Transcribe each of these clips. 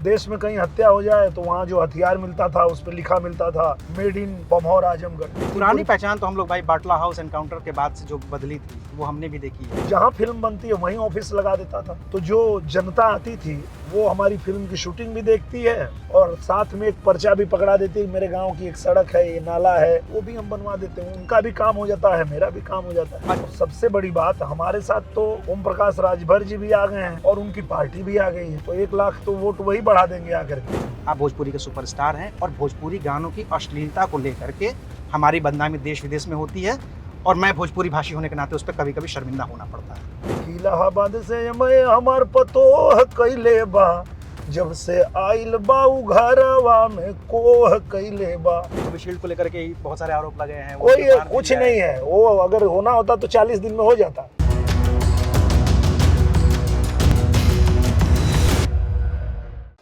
देश में कहीं हत्या हो जाए तो वहाँ जो हथियार मिलता था उस पर लिखा मिलता था मेड इन बमौर आजमगढ़। पुरानी पहचान तो हम लोग भाई बाटला हाउस एनकाउंटर के बाद से जो बदली थी वो हमने भी देखी है। जहाँ फिल्म बनती है वहीं ऑफिस लगा देता था, तो जो जनता आती थी वो हमारी फिल्म की शूटिंग भी देखती है और साथ में एक पर्चा भी पकड़ा देती है, मेरे गांव की एक सड़क है, ये नाला है, वो भी हम बनवा देते हैं। उनका भी काम हो जाता है, मेरा भी काम हो जाता है। और सबसे बड़ी बात, हमारे साथ तो ओम प्रकाश राजभर जी भी आ गए हैं और उनकी पार्टी भी आ गई है, तो 1 लाख तो वोट वही बढ़ा देंगे आकर के। आप भोजपुरी के सुपरस्टार हैं और भोजपुरी गानों की अश्लीलता को लेकर के हमारी बदनामी देश विदेश में होती है और मैं भोजपुरी भाषी होने के नाते उस पर कभी कभी शर्मिंदा होना पड़ता है। इलाहाबाद से मैं हमार पतोह कैले बा, जब से आइल बा उ घरवा में कोह कैले बा। कोविशील्ड को लेकर के बहुत सारे आरोप लगे हैं। कोई कुछ नहीं है, वो अगर होना होता तो 40 दिन में हो जाता।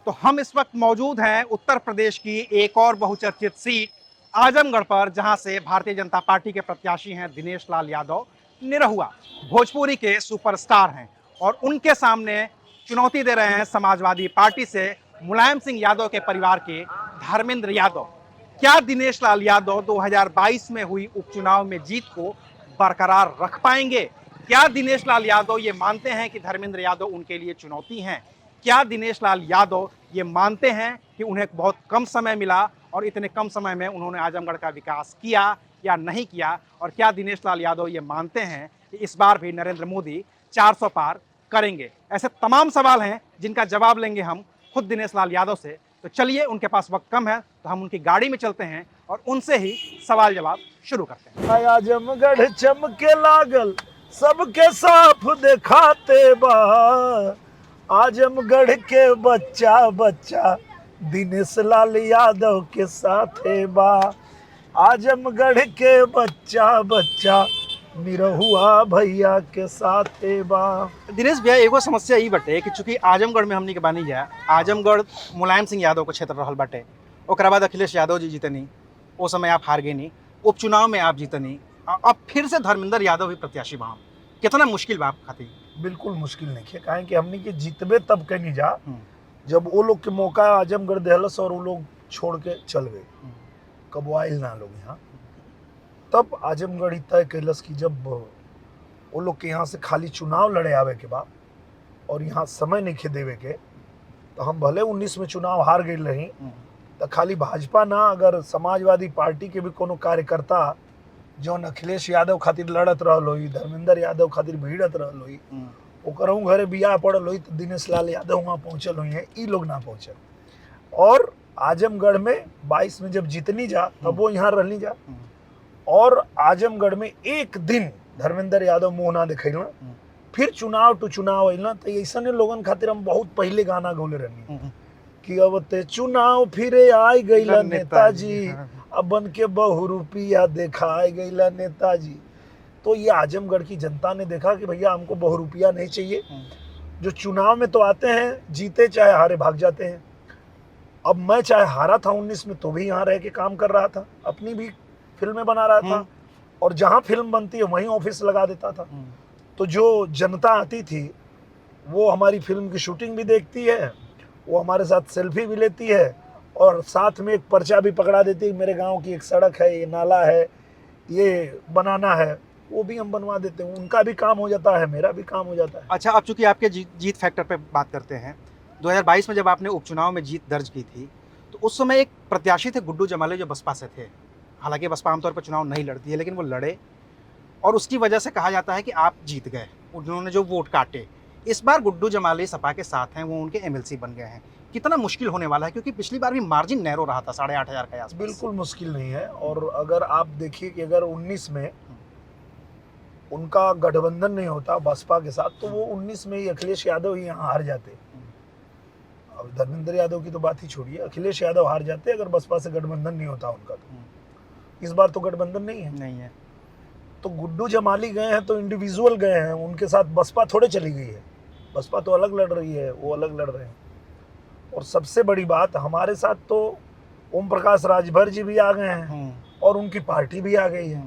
तो हम इस वक्त मौजूद हैं उत्तर प्रदेश की एक और बहुचर्चित सीट आजमगढ़ पर, जहां से भारतीय जनता पार्टी के प्रत्याशी हैं दिनेश लाल यादव निरहुआ, भोजपुरी के सुपरस्टार हैं और उनके सामने चुनौती दे रहे हैं समाजवादी पार्टी से मुलायम सिंह यादव के परिवार के धर्मेंद्र यादव। क्या दिनेश लाल यादव 2022 में हुई उपचुनाव में जीत को बरकरार रख पाएंगे? क्या दिनेश लाल यादव ये मानते हैं कि धर्मेंद्र यादव उनके लिए चुनौती हैं? क्या दिनेश लाल यादव ये मानते हैं कि उन्हें बहुत कम समय मिला और इतने कम समय में उन्होंने आजमगढ़ का विकास किया या नहीं किया? और क्या दिनेश लाल यादव ये मानते हैं कि इस बार भी नरेंद्र मोदी 400 पार करेंगे? ऐसे तमाम सवाल हैं जिनका जवाब लेंगे हम खुद दिनेश लाल यादव से। तो चलिए, उनके पास वक्त कम है तो हम उनकी गाड़ी में चलते हैं और उनसे ही सवाल जवाब शुरू करते हैं। आजमगढ़ चमके लागल सबके साफ दिखाते बा, आजमगढ़ के बच्चा बच्चा दिनेश लाल यादव के साथे बा, आजमगढ़ के बच्चा बच्चा निरहुआ भैया के साथे बा। दिनेश भैया, एगो समस्या ई बटे कि चूंकि आजमगढ़ में हमनी के बानी जा, आजमगढ़ मुलायम सिंह यादव के क्षेत्र रहल बाटे, ओकरा बाद अखिलेश यादव जी जीतनी, वो समय आप हार गए नहीं, उपचुनाव में आप जीतनी, अब फिर से धर्मेंद्र यादव भी प्रत्याशी बा। कितना मुश्किल बा आप खातिर? बिल्कुल मुश्किल नहीं है, काहे कि हमनी के जीतबे तब कहीं जा जब वो लोग के मौका आजमगढ़ देहलस और वो लोग छोड़ के चल गए, कब वो आयल ना लोग यहाँ, तब आजमगढ़ तय कैलस कि जब वो लोग के यहाँ से खाली चुनाव लड़े आवे के बाद और यहाँ समय नहीं खे देवे के, तो हम भले 19 में चुनाव हार गए रही, तो खाली भाजपा ना, अगर समाजवादी पार्टी के भी कोनो कार्यकर्ता जौन अखिलेश यादव खातिर लड़त रहल होई, धर्मेंद्र यादव खातिर भिड़त रहल होई, ओकरों घरे बियाह पड़ल होई, तो दिनेश लाल यादव वहाँ पहुँचल हुई है, ई लोग ना पहुँचल। और आजमगढ़ में 22 में जब जीतनी जा तब वो यहाँ रहनी जा, और आजमगढ़ में एक दिन धर्मेंद्र यादव मुँह ना दिखैला, फिर चुनाव टू चुनाव अइला, तो ऐसा लोगन खातिर हम बहुत पहले गाना गौले रहनी कि अब ते चुनाव फिरे आई गईला नेताजी, अब बन के बहु रुपया दिखाई गईला नेताजी। तो ये आजमगढ़ की जनता ने देखा कि भैया हमको बहु रुपया नहीं चाहिए, जो चुनाव में तो आते हैं, जीते चाहे हारे भाग जाते हैं। अब मैं चाहे हारा था 19 में तो भी यहाँ रह के काम कर रहा था, अपनी भी फिल्में बना रहा था और जहाँ फिल्म बनती है वहीं ऑफिस लगा देता था। तो जो जनता आती थी वो हमारी फिल्म की शूटिंग भी देखती है, वो हमारे साथ सेल्फी भी लेती है और साथ में एक पर्चा भी पकड़ा देती है, मेरे गांव की एक सड़क है, ये नाला है, ये बनाना है, वो भी हम बनवा देते हैं। उनका भी काम हो जाता है, मेरा भी काम हो जाता है। अच्छा, अब चूंकि आपके जीत फैक्टर पे बात करते हैं, 2022 में जब आपने उपचुनाव में जीत दर्ज की थी तो उस समय एक प्रत्याशी थे गुड्डू जमाले जो बसपा से थे। हालांकि बसपा आमतौर पर चुनाव नहीं लड़ती है, लेकिन वो लड़े और उसकी वजह से कहा जाता है कि आप जीत गए, उन्होंने जो वोट काटे। इस बार गुड्डू जमाले सपा के साथ हैं, वो उनके एमएलसी बन गए हैं। कितना मुश्किल होने वाला है, क्योंकि पिछली बार भी मार्जिन नैरो रहा था 8,500 के आसपास। बिल्कुल मुश्किल नहीं है, और अगर आप देखिए कि अगर 19 में उनका गठबंधन नहीं होता बसपा के साथ, तो वो 19 में ही अखिलेश यादव ही यहाँ हार जाते। अब धर्मेंद्र यादव की तो बात ही छोड़िए, अखिलेश यादव हार जाते अगर बसपा से गठबंधन नहीं होता उनका। तो इस बार तो गठबंधन नहीं है, तो गुड्डू जमाली गए हैं तो इंडिविजुअल गए हैं, उनके साथ बसपा थोड़े चली गई है, बसपा तो अलग लड़ रही है, वो अलग लड़ रहे हैं। और सबसे बड़ी बात, हमारे साथ तो ओम प्रकाश राजभर जी भी आ गए हैं और उनकी पार्टी भी आ गई है,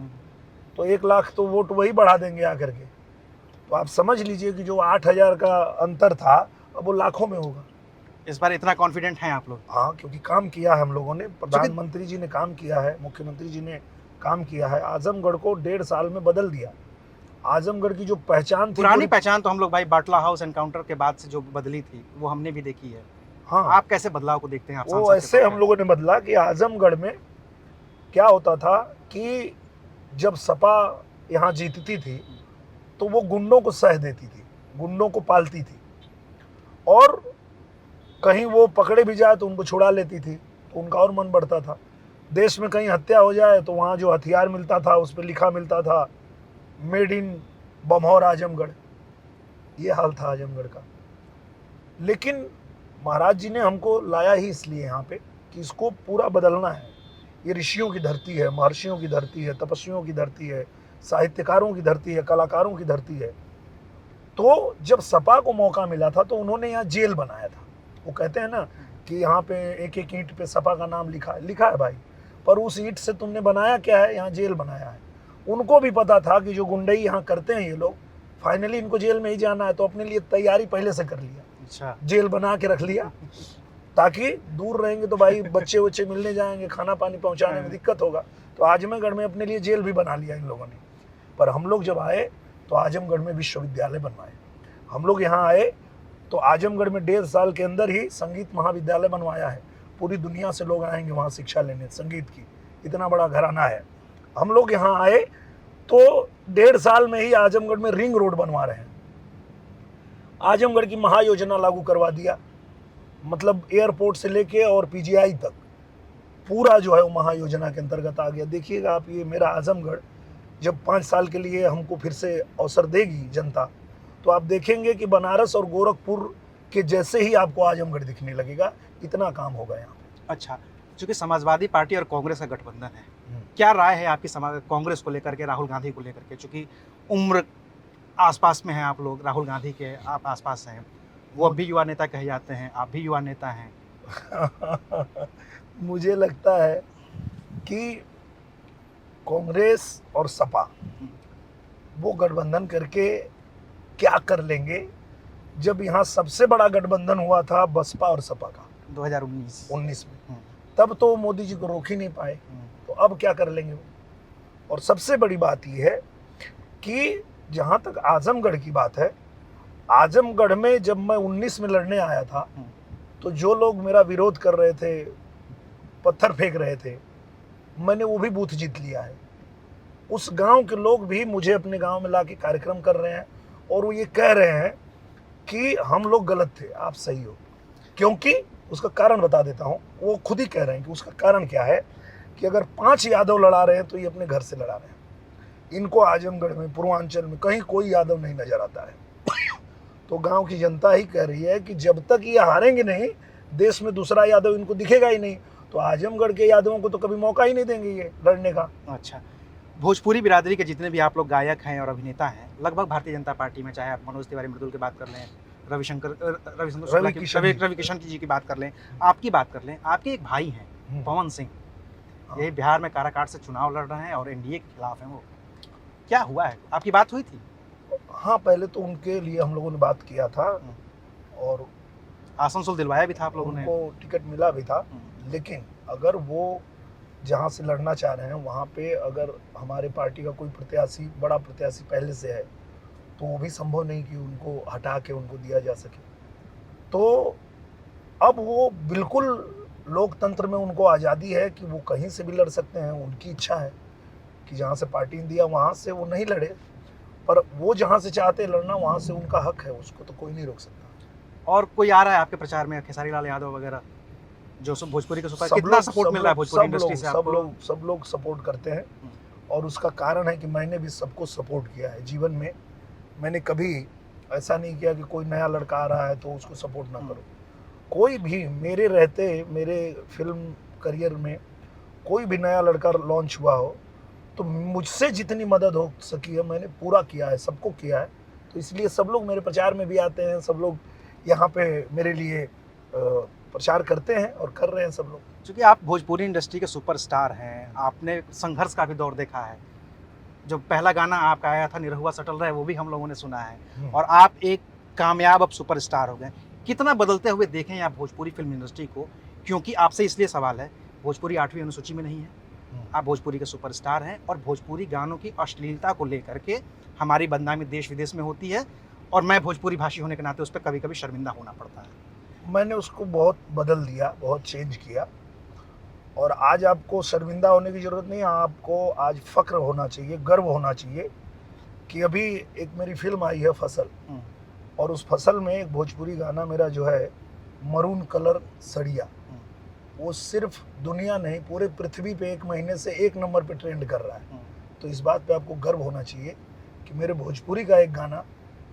तो 1 लाख तो वोट वही बढ़ा देंगे आकर के। तो आप समझ लीजिए कि जो 8,000 का अंतर था अब वो लाखों में होगा। इस बार इतना कॉन्फिडेंट हैं आप लोग? हाँ, क्योंकि काम किया है हम लोगों ने, प्रधानमंत्री जी ने काम किया है, मुख्यमंत्री जी ने काम किया है, आजमगढ़ को 1.5 साल में बदल दिया। आजमगढ़ की जो पहचान थी, पुरानी पहचान तो हम लोग भाई बाटला हाउस एनकाउंटर के बाद से जो बदली थी वो हमने भी देखी है। हाँ, आप कैसे बदलाव को देखते हैं? आप वो सांसद के ऐसे तौर हम पे। लोगों ने बदला कि आजमगढ़ में क्या होता था कि जब सपा यहाँ जीतती थी तो वो गुंडों को सह देती थी, गुंडों को पालती थी, और कहीं वो पकड़े भी जाए तो उनको छुड़ा लेती थी, तो उनका और मन बढ़ता था। देश में कहीं हत्या हो जाए तो वहाँ जो हथियार मिलता था उस पर लिखा मिलता था मेड इन बमौर आजमगढ़। ये हाल था आजमगढ़ का। लेकिन महाराज जी ने हमको लाया ही इसलिए यहाँ पे कि इसको पूरा बदलना है। ये ऋषियों की धरती है, महर्षियों की धरती है, तपस्वियों की धरती है, साहित्यकारों की धरती है, कलाकारों की धरती है। तो जब सपा को मौका मिला था तो उन्होंने यहाँ जेल बनाया था। वो कहते हैं ना कि यहाँ पे एक एक ईंट पे सपा का नाम लिखा है भाई, पर उस ईंट से तुमने बनाया क्या है? यहाँ जेल बनाया है। उनको भी पता था कि जो गुंडई यहाँ करते हैं ये लोग, फाइनली इनको जेल में ही जाना है, तो अपने लिए तैयारी पहले से कर लिया। अच्छा, जेल बना के रख लिया ताकि दूर रहेंगे तो भाई बच्चे वच्चे मिलने जाएंगे, खाना पानी पहुंचाने में दिक्कत होगा। तो आजमगढ़ में अपने लिए जेल भी बना लिया इन लोगों ने। पर हम लोग जब आए तो आजमगढ़ में विश्वविद्यालय बनवाए। हम लोग यहाँ आए तो आजमगढ़ में 1.5 साल के अंदर ही संगीत महाविद्यालय बनवाया है। पूरी दुनिया से लोग आएंगे वहाँ शिक्षा लेने संगीत की, इतना बड़ा घराना है। हम लोग यहाँ आए तो 1.5 साल में ही आजमगढ़ में रिंग रोड बनवा रहे हैं। आजमगढ़ की महायोजना लागू करवा दिया, मतलब एयरपोर्ट से लेके और पीजीआई तक पूरा जो है वो महायोजना के अंतर्गत आ गया। देखिएगा आप, ये मेरा आजमगढ़ जब 5 साल के लिए हमको फिर से अवसर देगी जनता, तो आप देखेंगे कि बनारस और गोरखपुर के जैसे ही आपको आजमगढ़ दिखने लगेगा। इतना काम होगा यहाँ पे। अच्छा, चूंकि समाजवादी पार्टी और कांग्रेस का गठबंधन है, क्या राय है आपकी कांग्रेस को लेकर के, राहुल गांधी को लेकर के? चूंकि उम्र आसपास में हैं आप लोग, राहुल गांधी के आप आसपास हैं, वो अब भी युवा नेता कहे जाते हैं, आप भी युवा नेता हैं। मुझे लगता है कि कांग्रेस और सपा वो गठबंधन करके क्या कर लेंगे, जब यहाँ सबसे बड़ा गठबंधन हुआ था बसपा और सपा का 2019 में, तब तो मोदी जी को रोक ही नहीं पाए। तो अब क्या कर लेंगे वो? और सबसे बड़ी बात यह है कि जहाँ तक आजमगढ़ की बात है, आजमगढ़ में जब मैं 19 में लड़ने आया था तो जो लोग मेरा विरोध कर रहे थे, पत्थर फेंक रहे थे, मैंने वो भी बूथ जीत लिया है। उस गांव के लोग भी मुझे अपने गांव में लाके कार्यक्रम कर रहे हैं और वो ये कह रहे हैं कि हम लोग गलत थे, आप सही हो। क्योंकि उसका कारण बता देता हूँ, वो खुद ही कह रहे हैं कि उसका कारण क्या है कि अगर 5 यादव लड़ा रहे हैं तो ये अपने घर से लड़ा रहे हैं। इनको आजमगढ़ में, पूर्वांचल में कहीं कोई यादव नहीं नजर आता है। तो गांव की जनता ही कह रही है कि जब तक ये हारेंगे नहीं, देश में दूसरा यादव इनको दिखेगा ही नहीं, तो आजमगढ़ के यादवों को तो कभी मौका ही नहीं देंगे ये लड़ने का। अच्छा, भोजपुरी बिरादरी के जितने भी आप लोग गायक हैं और अभिनेता हैं, लगभग भारतीय जनता पार्टी में, चाहे आप मनोज तिवारी मृदुल की बात कर लें, रवि किशन जी की बात कर लें, आपकी बात कर लें, आपके एक भाई हैं पवन सिंह, ये बिहार में काराकाट से चुनाव लड़ रहे हैं और एनडीए के खिलाफ हैं। वो क्या हुआ है, आपकी बात हुई थी? हाँ, पहले तो उनके लिए हम लोगों ने बात किया था और आसनसोल दिलवाया भी था आप लोगों ने, उनको टिकट मिला भी था। लेकिन अगर वो जहाँ से लड़ना चाह रहे हैं वहाँ पे अगर हमारे पार्टी का कोई प्रत्याशी, बड़ा प्रत्याशी पहले से है, तो वो भी संभव नहीं कि उनको हटा के उनको दिया जा सके। तो अब वो बिल्कुल लोकतंत्र में उनको आज़ादी है कि वो कहीं से भी लड़ सकते हैं। उनकी इच्छा है कि जहाँ से पार्टी ने दिया वहाँ से वो नहीं लड़े, पर वो जहाँ से चाहते हैं लड़ना वहाँ से उनका हक है, उसको तो कोई नहीं रोक सकता। और कोई आ रहा है आपके प्रचार में, खेसारी लाल यादव वगैरह, जो सब भोजपुरी के सुपर, कितना सपोर्ट मिल रहा है भोजपुरी इंडस्ट्री से आपको? सब लोग सपोर्ट करते हैं और उसका कारण है कि मैंने भी सबको सपोर्ट किया है जीवन में। मैंने कभी ऐसा नहीं किया कि कोई नया लड़का आ रहा है तो उसको सपोर्ट ना करो। कोई भी मेरे रहते, मेरे फिल्म करियर में कोई भी नया लड़का लॉन्च हुआ हो तो मुझसे जितनी मदद हो सकी है मैंने पूरा किया है, सबको किया है। तो इसलिए सब लोग मेरे प्रचार में भी आते हैं, सब लोग यहाँ पे मेरे लिए प्रचार करते हैं और कर रहे हैं सब लोग। क्योंकि आप भोजपुरी इंडस्ट्री के सुपरस्टार हैं, आपने संघर्ष का भी दौर देखा है। जो पहला गाना आपका आया था निरहुआ सटल रहे, वो भी हम लोगों ने सुना है, और आप एक कामयाब अब सुपरस्टार हो गए। कितना बदलते हुए देखें हैं आप भोजपुरी फिल्म इंडस्ट्री को? क्योंकि आपसे इसलिए सवाल है, भोजपुरी 8वीं अनुसूची में नहीं है, आप भोजपुरी के सुपरस्टार हैं और भोजपुरी गानों की अश्लीलता को लेकर के हमारी बदनामी देश विदेश में होती है और मैं भोजपुरी भाषी होने के नाते उस पर कभी कभी शर्मिंदा होना पड़ता है। मैंने उसको बहुत बदल दिया, बहुत चेंज किया, और आज आपको शर्मिंदा होने की ज़रूरत नहीं है, आपको आज फ़क्र होना चाहिए, गर्व होना चाहिए कि अभी एक मेरी फिल्म आई है फसल, और उस फसल में एक भोजपुरी गाना मेरा जो है मरून कलर सड़िया, वो सिर्फ दुनिया नहीं पूरे पृथ्वी पे 1 महीने से 1 नंबर पे ट्रेंड कर रहा है। तो इस बात पे आपको गर्व होना चाहिए कि मेरे भोजपुरी का एक गाना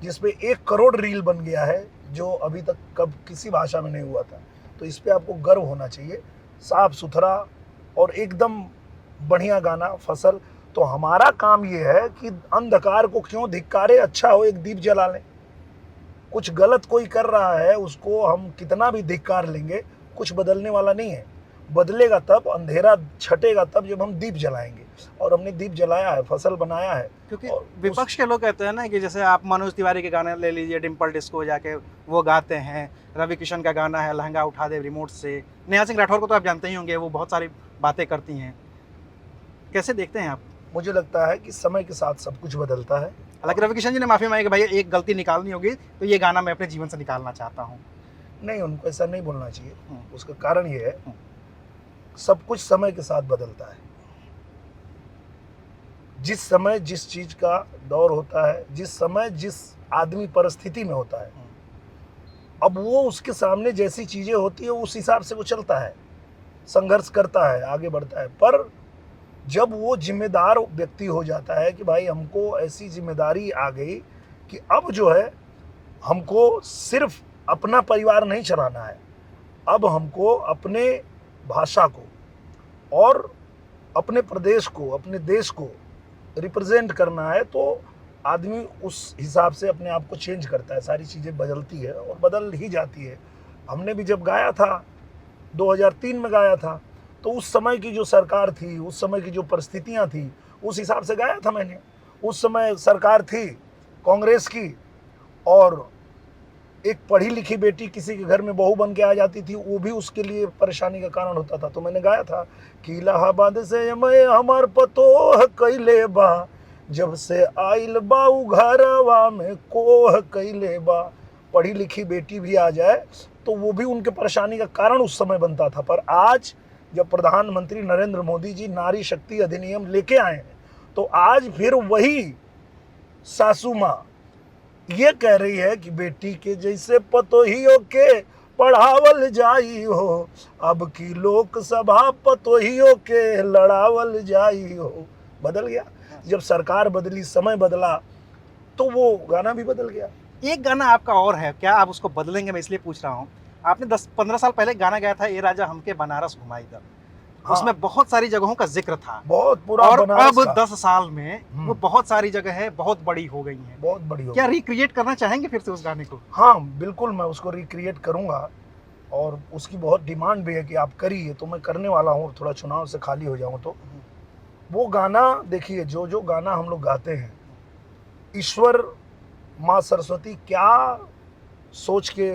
जिस पे 1 करोड़ रील बन गया है, जो अभी तक कब किसी भाषा में नहीं हुआ था, तो इस पे आपको गर्व होना चाहिए। साफ सुथरा और एकदम बढ़िया गाना फसल। तो हमारा काम ये है कि अंधकार को क्यों धिक्कारे, अच्छा हो एक दीप जला लें। कुछ गलत कोई कर रहा है उसको हम कितना भी धिक्कार लेंगे, कुछ बदलने वाला नहीं है। बदलेगा तब, अंधेरा छटेगा तब जब हम दीप जलाएंगे, और हमने दीप जलाया है, फसल बनाया है। क्योंकि विपक्ष के लोग कहते हैं ना कि जैसे आप मनोज तिवारी के गाने ले लीजिए, डिम्पल डिस्को जाके वो गाते हैं, रवि किशन का गाना है लहंगा उठा दे रिमोट से, नेहा सिंह राठौर को तो आप जानते ही होंगे, वो बहुत सारी बातें करती हैं। कैसे देखते हैं आप? मुझे लगता है कि समय के साथ सब कुछ बदलता है। हालांकि रवि किशन जी ने माफी मांगी कि भाई एक गलती निकालनी होगी तो ये गाना मैं अपने जीवन से निकालना चाहता हूँ। नहीं, उनको ऐसा नहीं बोलना चाहिए। उसका कारण ये है, सब कुछ समय के साथ बदलता है। जिस समय जिस चीज का दौर होता है, जिस समय जिस आदमी परिस्थिति में होता है, अब वो उसके सामने जैसी चीजें होती है उस हिसाब से वो चलता है, संघर्ष करता है, आगे बढ़ता है। पर जब वो जिम्मेदार व्यक्ति हो जाता है कि भाई हमको ऐसी जिम्मेदारी आ गई कि अब जो है हमको सिर्फ अपना परिवार नहीं चलाना है, अब हमको अपने भाषा को और अपने प्रदेश को, अपने देश को रिप्रेजेंट करना है, तो आदमी उस हिसाब से अपने आप को चेंज करता है। सारी चीज़ें बदलती है और बदल ही जाती है। हमने भी जब गाया था 2003 में गाया था, तो उस समय की जो सरकार थी, उस समय की जो परिस्थितियां थी, उस हिसाब से गाया था मैंने। उस समय सरकार थी कांग्रेस की, और एक पढ़ी लिखी बेटी किसी के घर में बहू बन के आ जाती थी, वो भी उसके लिए परेशानी का कारण होता था। तो मैंने गाया था कि इलाहाबाद से मैं हमार पतोह कैले बा, जब से आइल बाऊ घरवा में कोह कैले बा। पढ़ी लिखी बेटी भी आ जाए तो वो भी उनके परेशानी का कारण उस समय बनता था। पर आज जब प्रधानमंत्री नरेंद्र मोदी जी नारी शक्ति अधिनियम लेके आए हैं, तो आज फिर वही सासू माँ ये कह रही है कि बेटी के जैसे पतोहियों के पढ़ावल जाई हो, अब की लोकसभा पतोहियों के लड़ावल जाई हो। बदल गया। जब सरकार बदली, समय बदला, तो वो गाना भी बदल गया। एक गाना आपका और है, क्या आप उसको बदलेंगे? मैं इसलिए पूछ रहा हूँ, आपने 10-15 साल पहले गाना गाया था, ए राजा हमके बनारस घुमाई दर। हाँ, उसमें बहुत सारी जगहों का जिक्र था, बहुत पूरा और बनारस अब का। 10 साल में वो बहुत सारी जगह है, बहुत बड़ी हो गई हैं। बहुत बड़ी हो क्या गई। रिक्रिएट करना चाहेंगे फिर से उस गाने को? हाँ बिल्कुल, मैं उसको रिक्रिएट करूंगा, और उसकी बहुत डिमांड भी है कि आप करिए, तो मैं करने वाला हूँ। थोड़ा चुनाव से खाली हो जाऊँ तो वो गाना देखिए, जो गाना हम लोग गाते हैं, ईश्वर माँ सरस्वती क्या सोच के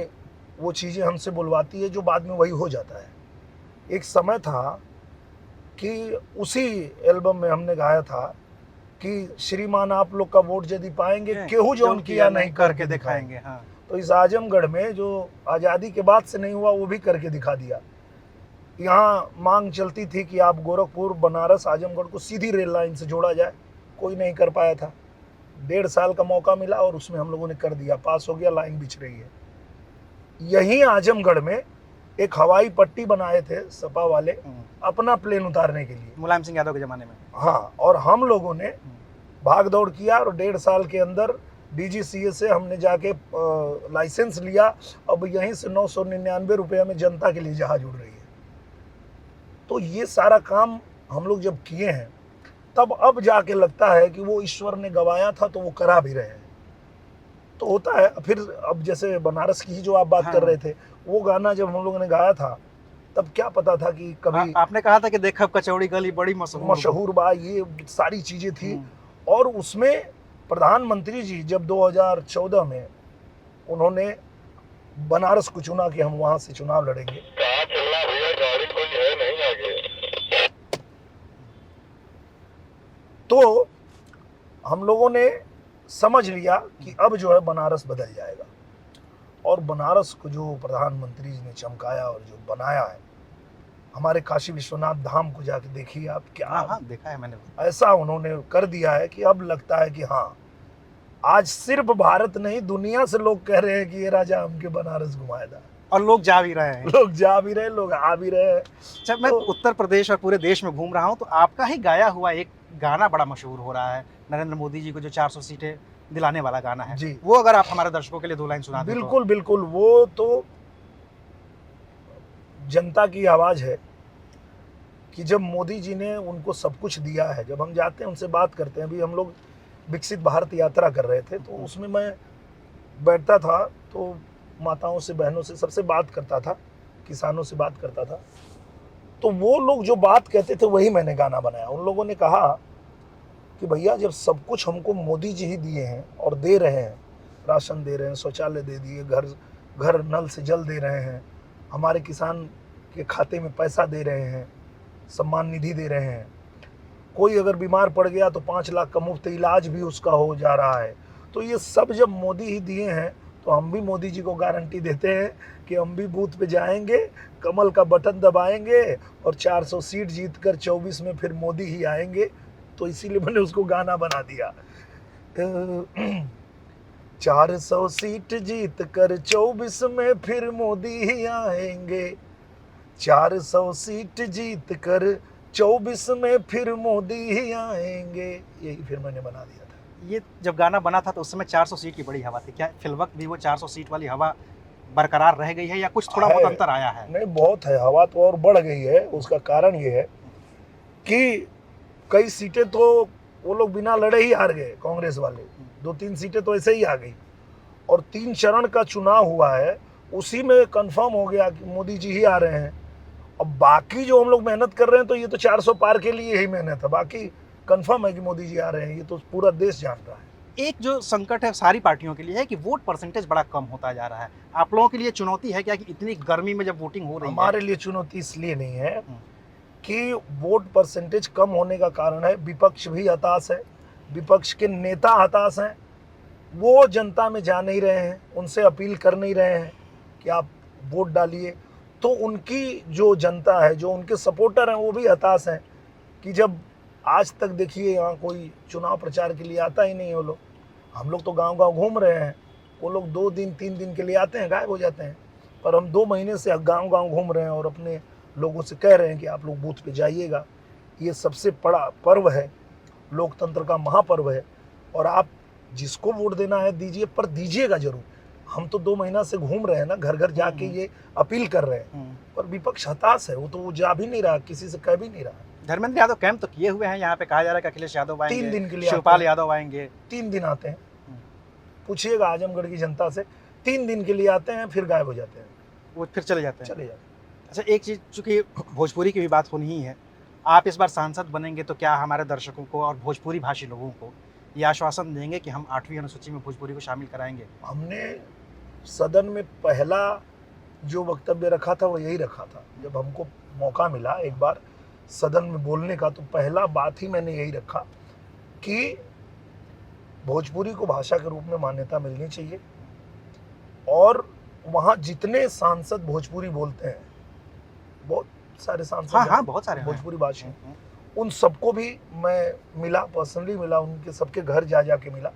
वो चीज़ें हमसे बुलवाती है, जो बाद में वही हो जाता है। एक समय था कि उसी एल्बम में हमने गाया था कि श्रीमान आप लोग का वोट यदि पाएंगे, केहू जौन किया नहीं करके दिखाएंगे। हाँ। तो इस आजमगढ़ में जो आज़ादी के बाद से नहीं हुआ, वो भी करके दिखा दिया। यहाँ मांग चलती थी कि आप गोरखपुर, बनारस, आजमगढ़ को सीधी रेल लाइन से जोड़ा जाए, कोई नहीं कर पाया था। 1.5 साल का मौका मिला और उसमें हम लोगों ने कर दिया, पास हो गया, लाइन बिछ रही है। यहीं आजमगढ़ में एक हवाई पट्टी बनाए थे सपा वाले, अपना प्लेन उतारने के लिए, मुलायम सिंह यादव के ज़माने में। हाँ, और हम लोगों ने भाग दौड़ किया, और 1.5 साल के अंदर DGCA से हमने जाके लाइसेंस लिया। अब यहीं से 999 रुपये में जनता के लिए जहाज उड़ रही है। तो ये सारा काम हम लोग जब किए हैं, तब अब जाके लगता है कि वो ईश्वर ने गवाया था तो वो करा भी रहे हैं। तो होता है। फिर अब जैसे बनारस की ही जो आप बात कर रहे थे, वो गाना जब हम लोगों ने गाया था, तब क्या पता था कि कभी आपने कहा था कि देखब कचौड़ी गली बड़ी मशहूर बा, ये सारी चीजें थी। और उसमें प्रधानमंत्री जी जब 2014 में उन्होंने बनारस को चुना कि हम वहां से चुनाव लड़ेंगे। कहाँ चलना भैया, गाड़ी कोई है नहीं आगे। तो हम लोगों ने समझ लिया कि अब जो है बनारस बदल जाएगा, और बनारस को जो प्रधानमंत्री जी ने चमकाया और जो बनाया है, हमारे काशी विश्वनाथ धाम को जाके देखिए आप, क्या हाँ देखा है मैंने। ऐसा उन्होंने कर दिया है कि अब लगता है कि हाँ, आज सिर्फ भारत नहीं दुनिया से लोग कह रहे हैं कि ये राजा हमके बनारस घुमाएगा। और लोग जा भी रहे हैं। लोग जा भी रहे, लोग आ भी रहे हैं। अच्छा, मैं तो- उत्तर प्रदेश और पूरे देश में घूम रहा हूँ, तो आपका ही गाया हुआ एक गाना बड़ा मशहूर हो रहा है, नरेंद्र मोदी जी को जो 400 सीटें दिलाने वाला गाना है जी। वो अगर आप हमारे दर्शकों के लिए 2 लाइन सुना दें। बिल्कुल बिल्कुल, वो तो जनता की आवाज है कि जब मोदी जी ने उनको सब कुछ दिया है, जब हम जाते हैं उनसे बात करते हैं, अभी हम लोग विकसित भारत यात्रा कर रहे थे, तो उसमें मैं बैठता था तो माताओं से, बहनों से, सबसे बात करता था, किसानों से बात करता था, तो वो लोग जो बात कहते थे वही मैंने गाना बनाया। उन लोगों ने कहा कि भैया जब सब कुछ हमको मोदी जी ही दिए हैं और दे रहे हैं, राशन दे रहे हैं, शौचालय दे दिए, घर घर नल से जल दे रहे हैं, हमारे किसान के खाते में पैसा दे रहे हैं, सम्मान निधि दे रहे हैं, कोई अगर बीमार पड़ गया तो 5 लाख का मुफ्त इलाज भी उसका हो जा रहा है, तो ये सब जब मोदी ही दिए हैं तो हम भी मोदी जी को गारंटी देते हैं कि हम भी बूथ पे जाएंगे, कमल का बटन दबाएंगे और 400 सीट जीतकर 24 में फिर मोदी ही आएंगे। तो इसीलिए मैंने उसको गाना बना दिया। 400 सीट जीत कर 24 में फिर मोदी ही आएंगे, 400 सीट जीत कर 24 में फिर मोदी ही आएंगे। यही फिर मैंने बना दिया था। ये जब गाना बना था तो उस समय 400 सीट की बड़ी हवा थी, क्या फिलवक्त भी वो 400 सीट वाली हवा बरकरार रह गई है या कुछ थोड़ा बहुत अंतर आया है? नहीं, बहुत है, हवा तो और बढ़ गई है। उसका कारण ये है कि कई सीटें तो वो लोग बिना लड़े ही हार गए, कांग्रेस वाले 2-3 सीटें तो ऐसे ही आ गई, और 3 चरण का चुनाव हुआ है, उसी में कंफर्म हो गया कि मोदी जी ही आ रहे हैं। अब बाकी जो हम लोग मेहनत कर रहे हैं तो ये तो 400 पार के लिए ही मेहनत है, बाकी कंफर्म है कि मोदी जी आ रहे हैं, ये तो पूरा देश जान रहा है। एक जो संकट है सारी पार्टियों के लिए है कि वोट परसेंटेज बड़ा कम होता जा रहा है, आप लोगों के लिए चुनौती है क्या कि इतनी गर्मी में जब वोटिंग हो रही है? हमारे लिए चुनौती इसलिए नहीं है कि वोट परसेंटेज कम होने का कारण है विपक्ष भी हताश है, विपक्ष के नेता हताश हैं, वो जनता में जा नहीं रहे हैं, उनसे अपील कर नहीं रहे हैं कि आप वोट डालिए। तो उनकी जो जनता है, जो उनके सपोर्टर हैं, वो भी हताश हैं कि जब आज तक देखिए यहाँ कोई चुनाव प्रचार के लिए आता ही नहीं है वो लोग। हम लोग तो गांव-गांव घूम रहे हैं, वो लोग 2 दिन 3 दिन के लिए आते हैं, गायब हो जाते हैं, पर हम 2 महीने से गांव-गांव घूम रहे हैं और अपने लोगों से कह रहे हैं कि आप लोग बूथ पे जाइएगा। ये सबसे बड़ा पर्व है, लोकतंत्र का महापर्व है, और आप जिसको वोट देना है दीजिए, पर दीजिएगा जरूर। हम तो 2 महीना से घूम रहे हैं ना, घर घर जाके ये अपील कर रहे हैं, पर विपक्ष हताश है, वो तो जा भी नहीं रहा, किसी से कह भी नहीं रहा। धर्मेंद्र यादव कैंप तो किए हुए हैं, यहाँ पे कहा जा रहा है कि अखिलेश यादव आएंगे, 3 दिन के लिए शिवपाल यादव आएंगे। 3 दिन आते हैं, पूछिएगा आजमगढ़ की जनता से, 3 दिन के लिए आते हैं, फिर गायब हो जाते हैं, वो फिर चले जाते हैं। चले जाते हैं। अच्छा, एक चीज़, चूंकि भोजपुरी की भी बात होनी ही है, आप इस बार सांसद बनेंगे तो क्या हमारे दर्शकों को और भोजपुरी भाषी लोगों को ये आश्वासन देंगे कि हम 8वीं अनुसूची में भोजपुरी को शामिल कराएंगे? हमने सदन में पहला जो वक्तव्य रखा था वो यही रखा था। जब हमको मौका मिला एक बार सदन में बोलने का, तो पहला बात ही मैंने यही रखा कि भोजपुरी को भाषा के रूप में मान्यता मिलनी चाहिए, और वहाँ जितने सांसद भोजपुरी बोलते हैं, बहुत सारे सांसद हाँ, बहुत सारे भोजपुरी भाषी, उन सबको भी मैं मिला, पर्सनली मिला, उनके सबके घर जा के मिला,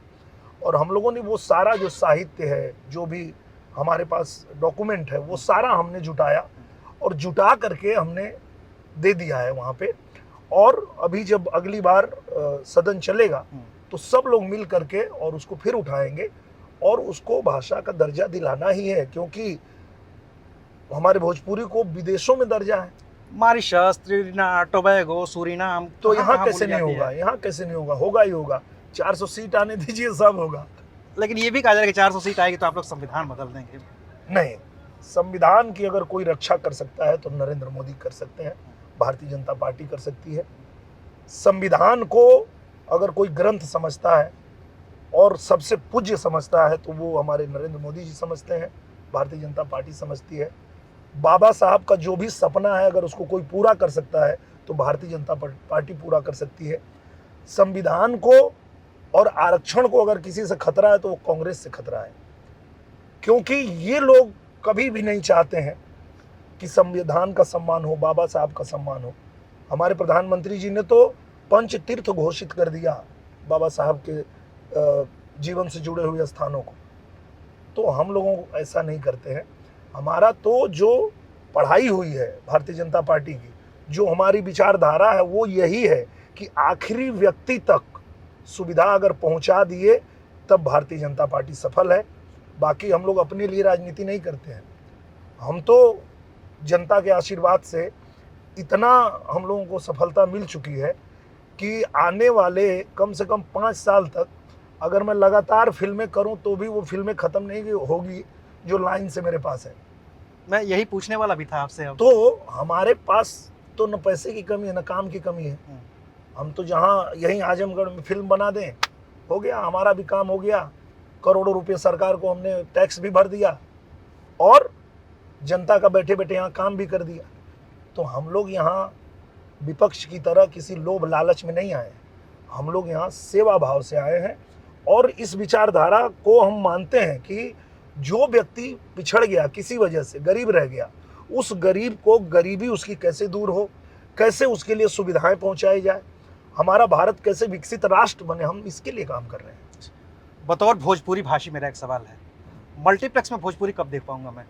और हम लोगों ने वो सारा जो साहित्य है, जो भी हमारे पास डॉक्यूमेंट है, वो सारा हमने जुटाया और जुटा करके हमने दे दिया है वहाँ पे। और अभी जब अगली बार सदन चलेगा तो सब लोग मिल करके और उसको फिर उठाएंगे, और उसको भाषा का दर्जा दिलाना ही है, क्योंकि हमारे भोजपुरी को विदेशों में दर्जा है। मॉरिशस, त्रिनिदाद, टोबैगो, सूरीनाम, तो यहाँ कैसे नहीं होगा? यहाँ कैसे नहीं होगा? होगा ही होगा। 400 सीट आने दीजिए, सब होगा। लेकिन ये भी कहा जा रहा है कि 400 सीट आएगी तो आप लोग संविधान बदल देंगे। नहीं, संविधान की अगर कोई रक्षा कर सकता है तो नरेंद्र मोदी कर सकते हैं, भारतीय जनता पार्टी कर सकती है। संविधान को अगर कोई ग्रंथ समझता है और सबसे पूज्य समझता है तो वो हमारे नरेंद्र मोदी जी समझते हैं। भारतीय जनता पार्टी समझती है। बाबा साहब का जो भी सपना है अगर उसको कोई पूरा कर सकता है तो भारतीय जनता पार्टी पूरा कर सकती है। संविधान को और आरक्षण को अगर किसी से खतरा है तो वो कांग्रेस से खतरा है, क्योंकि ये लोग कभी भी नहीं चाहते हैं कि संविधान का सम्मान हो, बाबा साहब का सम्मान हो। हमारे प्रधानमंत्री जी ने तो पंच तीर्थ घोषित कर दिया बाबा साहब के जीवन से जुड़े हुए स्थानों को। तो हम लोगों को ऐसा नहीं करते हैं। हमारा तो जो पढ़ाई हुई है भारतीय जनता पार्टी की, जो हमारी विचारधारा है वो यही है कि आखिरी व्यक्ति तक सुविधा अगर पहुंचा दिए तब भारतीय जनता पार्टी सफल है। बाकी हम लोग अपने लिए राजनीति नहीं करते हैं। हम तो जनता के आशीर्वाद से इतना हम लोगों को सफलता मिल चुकी है कि आने वाले कम से कम 5 साल तक अगर मैं लगातार फिल्में करूं तो भी वो फिल्में ख़त्म नहीं होगी जो लाइन से मेरे पास है। मैं यही पूछने वाला भी था आपसे अब। तो हमारे पास तो न पैसे की कमी है न काम की कमी है। हम तो जहाँ यहीं आजमगढ़ में फिल्म बना दें, हो गया, हमारा भी काम हो गया। करोड़ों रुपए सरकार को हमने टैक्स भी भर दिया और जनता का बैठे बैठे यहाँ काम भी कर दिया। तो हम लोग यहाँ विपक्ष की तरह किसी लोभ लालच में नहीं आए। हम लोग यहाँ सेवा भाव से आए हैं और इस विचारधारा को हम मानते हैं कि जो व्यक्ति पिछड़ गया, किसी वजह से गरीब रह गया, उस गरीब को गरीबी उसकी कैसे दूर हो, कैसे उसके लिए सुविधाएं पहुंचाई जाए, हमारा भारत कैसे विकसित राष्ट्र बने, हम इसके लिए काम कर रहे हैं। बतौर भोजपुरी भाषी मेरा एक सवाल है, मल्टीप्लेक्स में भोजपुरी कब देख पाऊंगा मैं?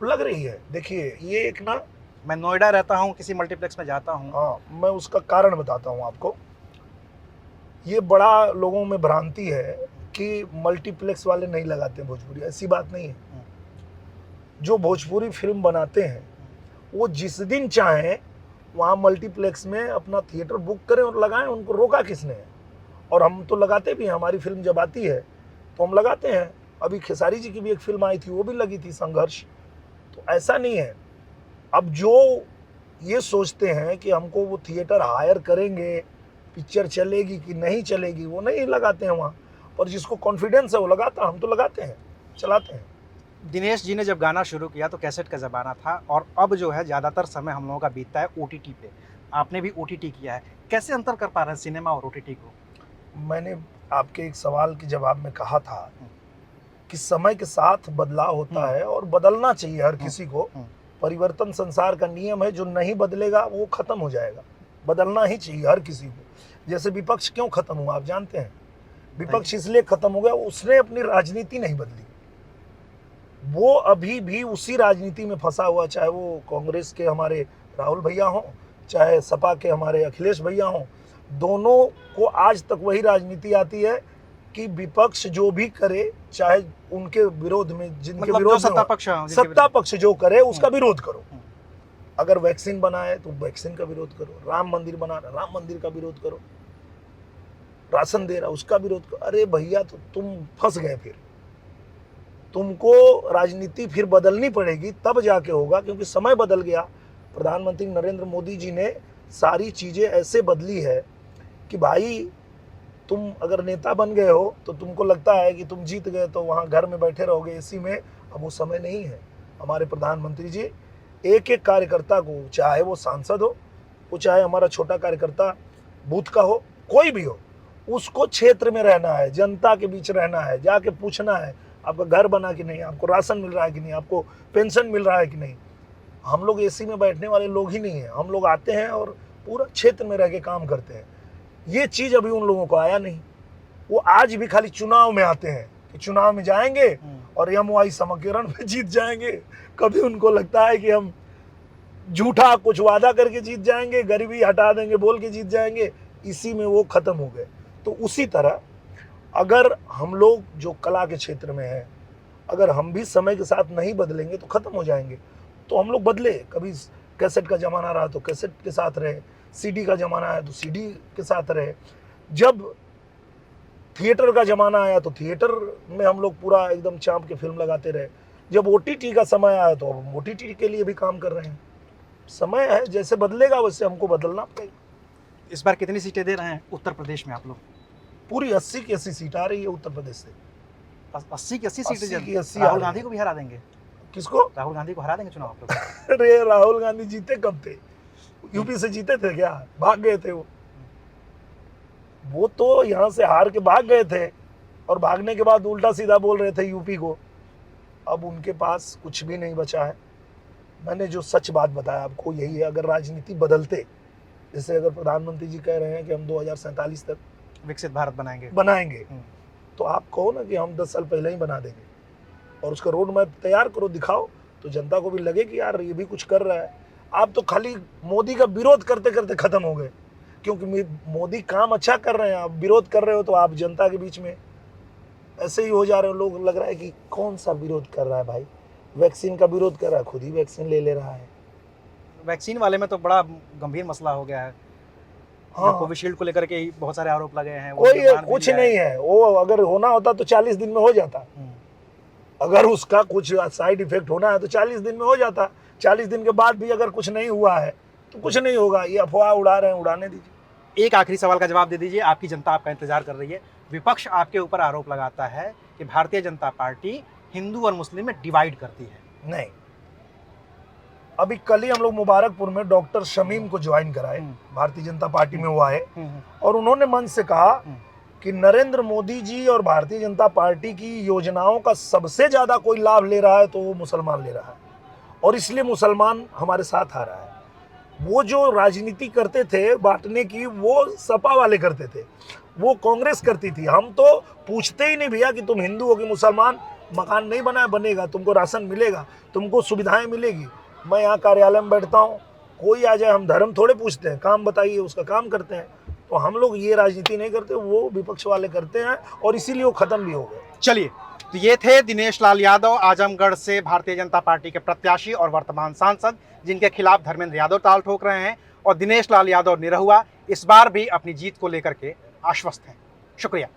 लग रही है, देखिए ये एक ना, मैं नोएडा रहता हूँ, किसी मल्टीप्लेक्स में जाता हूँ। हाँ, मैं उसका कारण बताता हूँ आपको। ये बड़ा लोगों में भ्रांति है कि मल्टीप्लेक्स वाले नहीं लगाते भोजपुरी, ऐसी बात नहीं है। जो भोजपुरी फिल्म बनाते हैं वो जिस दिन चाहें वहाँ मल्टीप्लेक्स में अपना थिएटर बुक करें और लगाएं, उनको रोका किसने है? और हम तो लगाते भी हैं। हमारी फिल्म जब आती है तो हम लगाते हैं। अभी खेसारी जी की भी एक फिल्म आई थी, वो भी लगी थी, संघर्ष। तो ऐसा नहीं है। अब जो ये सोचते हैं कि हमको वो थिएटर हायर करेंगे, पिक्चर चलेगी कि नहीं चलेगी, वो नहीं लगाते हैं वहाँ। और जिसको कॉन्फिडेंस है वो लगाता, हम तो लगाते हैं, चलाते हैं। दिनेश जी ने जब गाना शुरू किया तो कैसेट का ज़माना था और अब जो है ज़्यादातर समय हम लोगों का बीतता है OTT पे। आपने भी OTT किया है, कैसे अंतर कर पा रहे हैं सिनेमा और OTT को? मैंने आपके एक सवाल के जवाब में कहा था कि समय के साथ बदलाव होता है और बदलना चाहिए हर किसी को। परिवर्तन संसार का नियम है, जो नहीं बदलेगा वो खत्म हो जाएगा। बदलना ही चाहिए हर किसी को। जैसे विपक्ष क्यों खत्म हुआ आप जानते हैं? विपक्ष इसलिए खत्म हो गया, उसने अपनी राजनीति नहीं बदली। वो अभी भी उसी राजनीति में फंसा हुआ, चाहे वो कांग्रेस के हमारे राहुल भैया हों, चाहे सपा के हमारे अखिलेश भैया हों। दोनों को आज तक वही राजनीति आती है कि विपक्ष जो भी करे, चाहे उनके विरोध में, जिनके मतलब विरोध जो में सत्ता पक्ष जो करे उसका विरोध करो। अगर वैक्सीन बनाए तो वैक्सीन का विरोध करो, राम मंदिर बना रहा राम मंदिर का विरोध करो, राशन दे रहा उसका विरोध करो। अरे भैया, तो तुम फंस गए। फिर तुमको राजनीति फिर बदलनी पड़ेगी, तब जाके होगा, क्योंकि समय बदल गया। प्रधानमंत्री नरेंद्र मोदी जी ने सारी चीजें ऐसे बदली है कि भाई तुम अगर नेता बन गए हो तो तुमको लगता है कि तुम जीत गए तो वहाँ घर में बैठे रहोगे एसी में। अब वो समय नहीं है। हमारे प्रधानमंत्री जी एक एक कार्यकर्ता को, चाहे वो सांसद हो, वो चाहे हमारा छोटा कार्यकर्ता बूथ का हो, कोई भी हो, उसको क्षेत्र में रहना है, जनता के बीच रहना है, जाके पूछना है आपका घर बना कि नहीं, आपको राशन मिल रहा है कि नहीं, आपको पेंशन मिल रहा है कि नहीं। हम लोग एसी में बैठने वाले लोग ही नहीं हैं। हम लोग आते हैं और पूरा क्षेत्र में रह के काम करते हैं। ये चीज़ अभी उन लोगों को आया नहीं। वो आज भी खाली चुनाव में आते हैं कि चुनाव में जाएंगे और MY समीकरण में जीत जाएंगे। कभी उनको लगता है कि हम झूठा कुछ वादा करके जीत जाएंगे, गरीबी हटा देंगे बोल के जीत जाएंगे। इसी में वो खत्म हो गए। तो उसी तरह अगर हम लोग जो कला के क्षेत्र में हैं, अगर हम भी समय के साथ नहीं बदलेंगे तो खत्म हो जाएंगे। तो हम लोग बदले। कभी कैसेट का ज़माना रहा तो कैसेट के साथ रहे, CD का ज़माना आया तो CD के साथ रहे, जब थिएटर का ज़माना आया तो थिएटर में हम लोग पूरा एकदम चाँप के फिल्म लगाते रहे, जब OTT का समय आया तो अब OTT के लिए भी काम कर रहे हैं। समय है, जैसे बदलेगा वैसे हमको बदलना पड़ेगा। इस बार कितनी सीटें दे रहे हैं उत्तर प्रदेश में आप लोग? पूरी 80 की 80 सीट आ रही है उत्तर प्रदेश से। 80 की 80 सीटें 80 की 80 राहुल आ रही गांधी है। को भी हरा देंगे। किसको? राहुल गांधी को हरा देंगे चुनाव आप लोग। अरे राहुल गांधी जीते कब थे? यूपी से जीते थे क्या? भाग गए थे वो तो यहाँ से हार के भाग गए थे और भागने के बाद उल्टा सीधा बोल रहे थे यूपी को। अब उनके पास कुछ भी नहीं बचा है। मैंने जो सच बात बताया आपको यही है, अगर राजनीति बदलते, जैसे अगर प्रधानमंत्री जी कह रहे हैं कि हम 2047 तक विकसित भारत बनाएंगे। तो आप कहो ना कि हम 10 साल पहले ही बना देंगे और उसका रोड मैप तैयार करो, दिखाओ, तो जनता को भी लगे कि यार ये भी कुछ कर रहा है। आप तो खाली मोदी का विरोध करते करते खत्म हो गए, क्योंकि मोदी काम अच्छा कर रहे हैं, आप विरोध कर रहे हो तो आप जनता के बीच में ऐसे ही हो जा रहे हो। लोग लग रहा है कि कौन सा विरोध कर रहा है भाई, वैक्सीन का विरोध कर रहा है, खुद ही वैक्सीन ले रहा है। वैक्सीन वाले में तो बड़ा गंभीर मसला हो गया है। हाँ, कोविशील्ड को लेकर के ही बहुत सारे आरोप लगे हैं। वो कोई निर्माण भी कुछ लिया नहीं है। वो अगर होना होता तो 40 दिन में हो जाता। अगर उसका कुछ साइड इफेक्ट होना है तो 40 दिन में हो जाता। 40 दिन के बाद भी अगर कुछ नहीं हुआ है तो कुछ नहीं होगा। ये अफवाह उड़ा रहे हैं, उड़ाने दीजिए। एक आखिरी सवाल का जवाब दे दीजिए। आपकी जनता आपका इंतजार कर रही है। विपक्ष आपके ऊपर आरोप लगाता है कि भारतीय जनता पार्टी हिंदू और मुस्लिम में डिवाइड करती है। नहीं, अभी कल ही हम लोग मुबारकपुर में डॉक्टर शमीम को ज्वाइन कराए, भारतीय जनता पार्टी में वो आए और उन्होंने मन से कहा कि नरेंद्र मोदी जी और भारतीय जनता पार्टी की योजनाओं का सबसे ज्यादा कोई लाभ ले रहा है तो वो मुसलमान ले रहा है और इसलिए मुसलमान हमारे साथ आ रहा है। वो जो राजनीति करते थे बांटने की, वो सपा वाले करते थे, वो कांग्रेस करती थी। हम तो पूछते ही नहीं भैया कि तुम हिंदू हो कि मुसलमान, मकान नहीं बना बनेगा, तुमको राशन मिलेगा, तुमको सुविधाएं मिलेगी। मैं यहाँ कार्यालय में बैठता हूँ, कोई आ जाए, हम धर्म थोड़े पूछते हैं, काम बताइए, उसका काम करते हैं। तो हम लोग ये राजनीति नहीं करते, वो विपक्ष वाले करते हैं और इसीलिए वो खत्म भी हो गए। चलिए, तो ये थे दिनेश लाल यादव, आजमगढ़ से भारतीय जनता पार्टी के प्रत्याशी और वर्तमान सांसद, जिनके खिलाफ धर्मेंद्र यादव ताल ठोक रहे हैं। और दिनेश लाल यादव निरहुआ इस बार भी अपनी जीत को लेकर के आश्वस्त हैं। शुक्रिया।